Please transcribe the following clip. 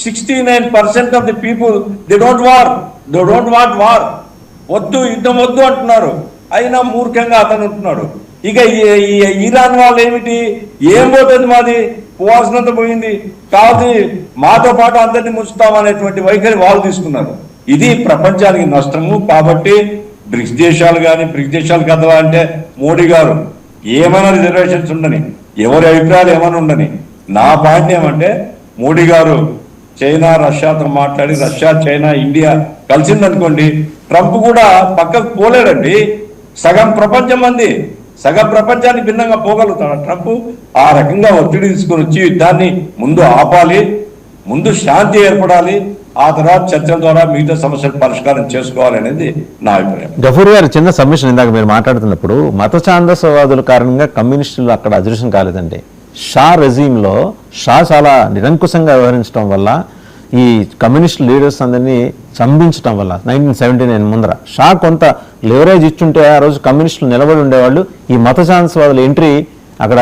69% of the people they don't want war. వద్దు, యుద్ధం వద్దు అంటున్నారు. అయినా మూర్ఖంగా అతను ఉంటున్నాడు. ఇక ఈ ఇరాన్ వాళ్ళు ఏమిటి, ఏం పోతుంది, మాది పోవాల్సినంత పోయింది, కాబట్టి మాతో పాటు అందరినీ ముంచుతామనేటువంటి వైఖరి వాళ్ళు తీసుకున్నారు. ఇది ప్రపంచానికి నష్టము. కాబట్టి బ్రిక్స్ దేశాలు కదా అంటే మోడీ గారు ఏమైనా రిజర్వేషన్స్ ఉండని, ఎవరి అభిప్రాయాలు ఏమైనా ఉండని, నా పాయింట్ ఏమంటే మోడీ గారు చైనా రష్యాతో మాట్లాడి, రష్యా చైనా ఇండియా కలిసిందనుకోండి, ట్రంప్ కూడా పక్కకు పోలేడండి. సగం ప్రపంచాన్ని భిన్నంగా పోగలుగుతాడు ట్రంప్. ఆ రకంగా ఒత్తిడి తీసుకొని వచ్చి యుద్ధాన్ని ముందు ఆపాలి, ముందు శాంతి ఏర్పడాలి, ఆ తర్వాత చర్చల ద్వారా మిగతా సమస్యలు పరిష్కారం చేసుకోవాలి అనేది నా అభిప్రాయం. గఫూర్ గారు, చిన్న సబ్మిషన్. ఇందాక మీరు మాట్లాడుతున్నప్పుడు మత ఛాందసవాదుల కారణంగా కమ్యూనిస్టులు అక్కడ అదృశ్యం కాలేదండి. షా రెజీమ్లో షా చాలా నిరంకుశంగా వ్యవహరించడం వల్ల, ఈ కమ్యూనిస్ట్ లీడర్స్ అందరినీ చంపించడం వల్ల 1979 ముందర షా కొంత లివరేజ్ ఇచ్చుంటే ఆ రోజు కమ్యూనిస్టులు నిలబడి ఉండేవాళ్ళు. ఈ మత ఛాందసవాదుల ఎంట్రీ అక్కడ